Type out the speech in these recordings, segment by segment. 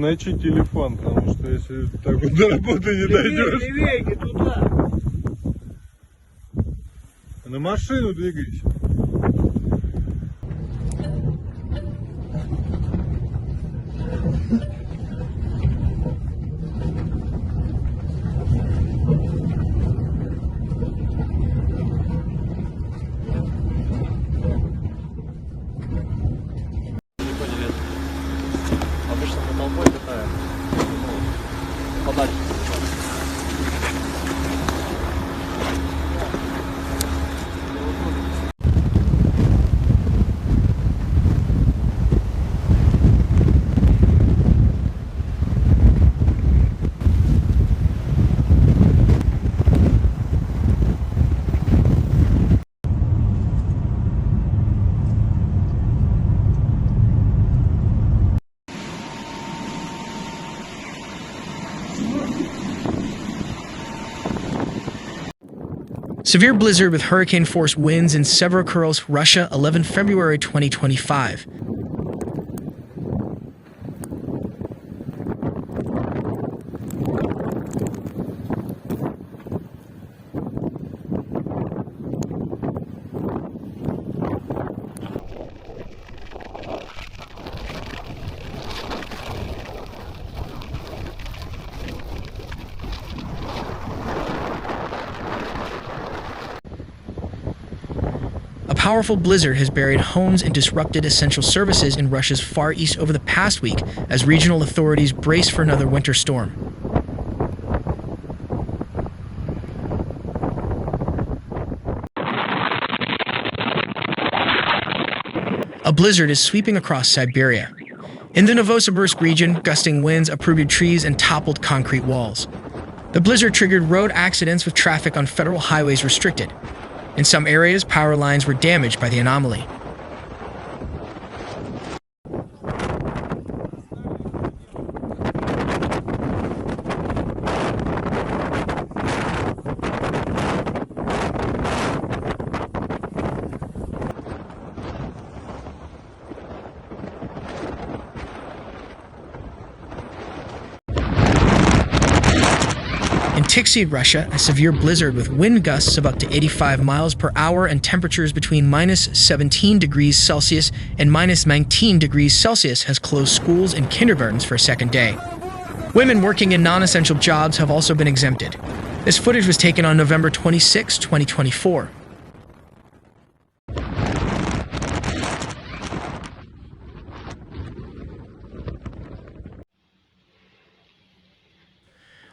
мочи телефон, потому что если так вот до работы не дойдешь. Левее, не туда. На машину двигайся. Обычно по толпой катаем. Подальше. Severe blizzard with hurricane-force winds in Severokursk, Russia, 11 February 2025. A powerful blizzard has buried homes and disrupted essential services in Russia's Far East over the past week as regional authorities brace for another winter storm. A blizzard is sweeping across Siberia. In the Novosibirsk region, gusting winds uprooted trees and toppled concrete walls. The blizzard triggered road accidents with traffic on federal highways restricted. In some areas, power lines were damaged by the anomaly. In Tixi, Russia, a severe blizzard with wind gusts of up to 85 miles per hour and temperatures between minus 17 degrees Celsius and minus 19 degrees Celsius has closed schools and kindergartens for a second day. Women working in non-essential jobs have also been exempted. This footage was taken on November 26, 2024.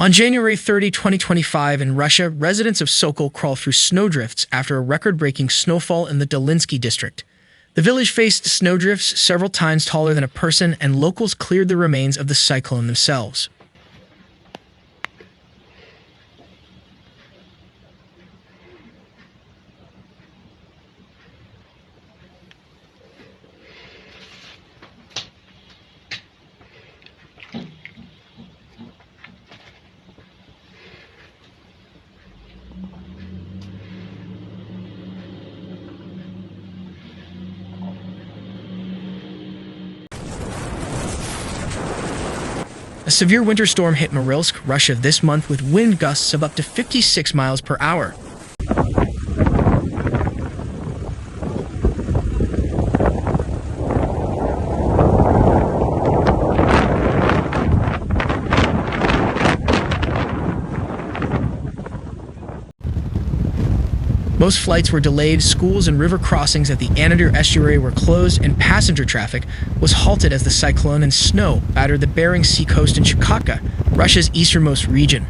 On January 30, 2025, in Russia, residents of Sokol crawled through snowdrifts after a record-breaking snowfall in the Dolinsky district. The village faced snowdrifts several times taller than a person, and locals cleared the remains of the cyclone themselves. A severe winter storm hit Norilsk, Russia this month with wind gusts of up to 56 miles per hour. Most flights were delayed, schools and river crossings at the Anadyr estuary were closed, and passenger traffic was halted as the cyclone and snow battered the Bering Sea coast in Chukotka, Russia's easternmost region.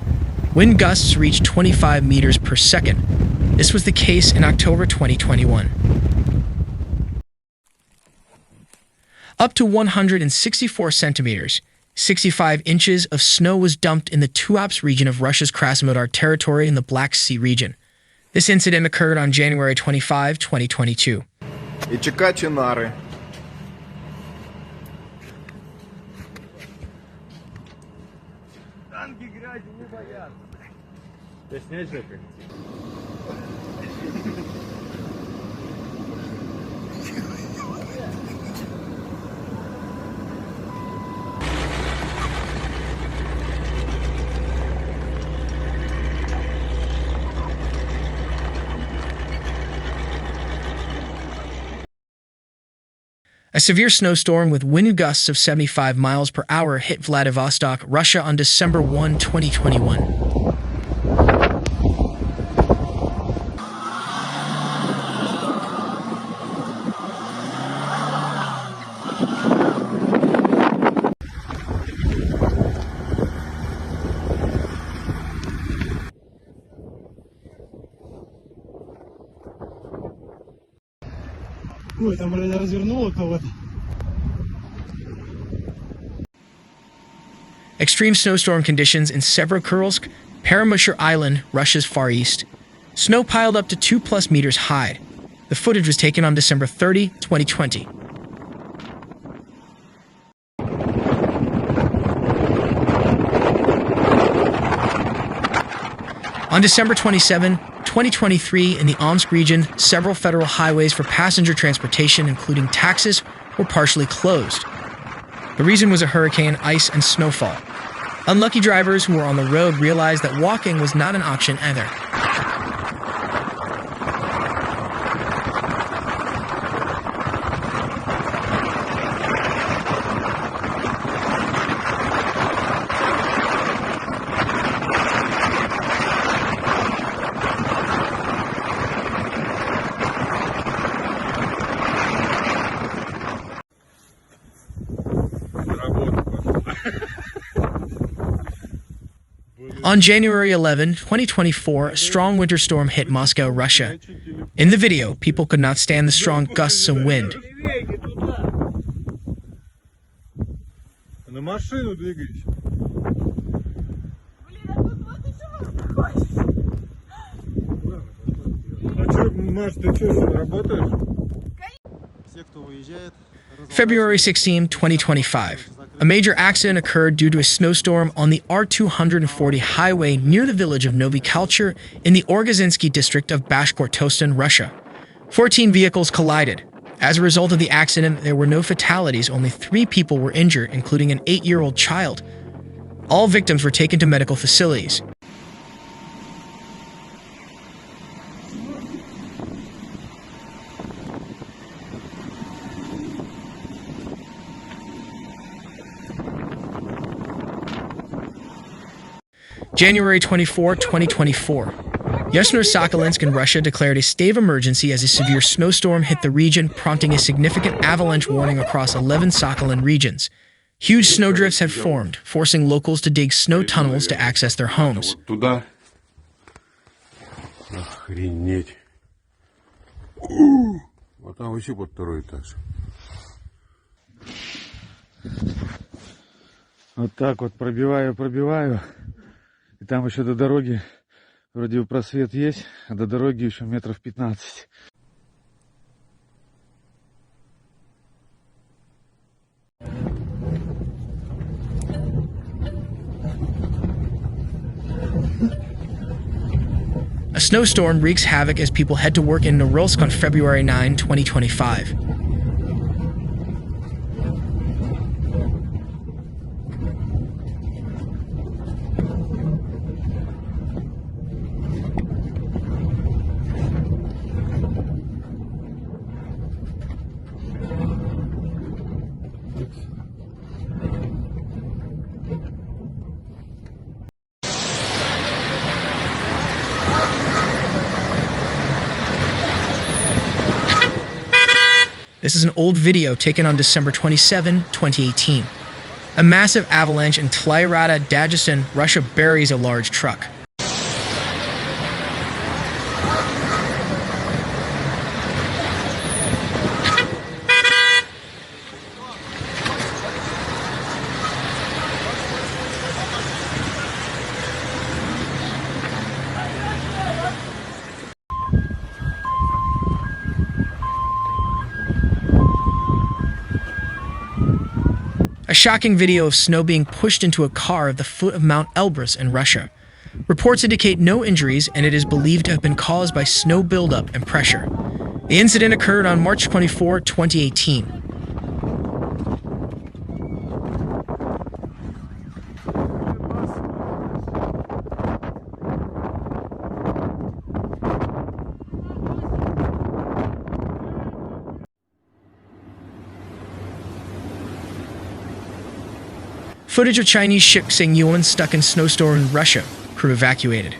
Wind gusts reached 25 meters per second. This was the case in October 2021. Up to 164 centimeters, 65 inches of snow was dumped in the Tuapse region of Russia's Krasnodar territory in the Black Sea region. This incident occurred on January 25, 2022. И чекачи нары. Танки грязи не боятся. Да снять же как. A severe snowstorm with wind gusts of 75 miles per hour hit Vladivostok, Russia on December 1, 2021. Ой, там, блядь, развернуло кого-то. Extreme snowstorm conditions in Severokursk, Paramushar Island, Russia's far east. Snow piled up to 2+ meters high. The footage was taken on December 30, 2020. On December 27, 2023, in the Omsk region, several federal highways for passenger transportation, including taxis, were partially closed. The reason was a hurricane, ice, and snowfall. Unlucky drivers who were on the road realized that walking was not an option either. On January 11, 2024, a strong winter storm hit Moscow, Russia. In the video, people could not stand the strong gusts of wind. На машину двигайся. А что, Маш, ты что, работаешь? February 16, 2025. A major accident occurred due to a snowstorm on the R240 highway near the village of Novy Kalcher in the Orgozinsky district of Bashkortostan, Russia. 14 vehicles collided. As a result of the accident, there were no fatalities. Only 3 people were injured, including an 8-year-old child. All victims were taken to medical facilities. January 24, 2024. Yuzhno-Sakhalinsk in Russia declared a state of emergency as a severe snowstorm hit the region, prompting a significant avalanche warning across 11 Sakhalin regions. Huge snowdrifts had formed, forcing locals to dig snow tunnels to access their homes. Туда. Охренеть. Вот там вообще под 2-й этаж. Вот так вот пробиваю. И там еще до дороги, вроде бы просвет есть, а до дороги еще метров 15. A snowstorm wreaks havoc as people head to work in Norilsk on February 9, 2025. This is an old video taken on December 27, 2018. A massive avalanche in Tlairada, Dagestan, Russia buries a large truck. A shocking video of snow being pushed into a car at the foot of Mount Elbrus in Russia. Reports indicate no injuries, and it is believed to have been caused by snow buildup and pressure. The incident occurred on March 24, 2018. Footage of Chinese ship Xingyuan stuck in snowstorm in Russia. Crew evacuated.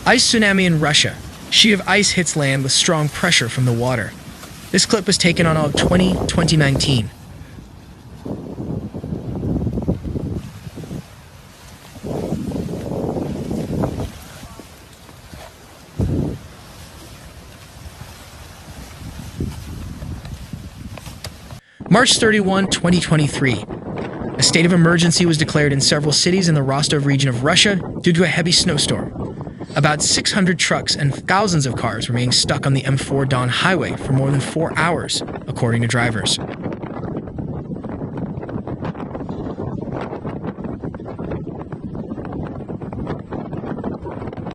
Ice tsunami in Russia. Sheet of ice hits land with strong pressure from the water. This clip was taken on August 20, 2019. March 31, 2023. A state of emergency was declared in several cities in the Rostov region of Russia due to a heavy snowstorm. About 600 trucks and thousands of cars remained stuck on the M4 Don highway for more than 4 hours, according to drivers.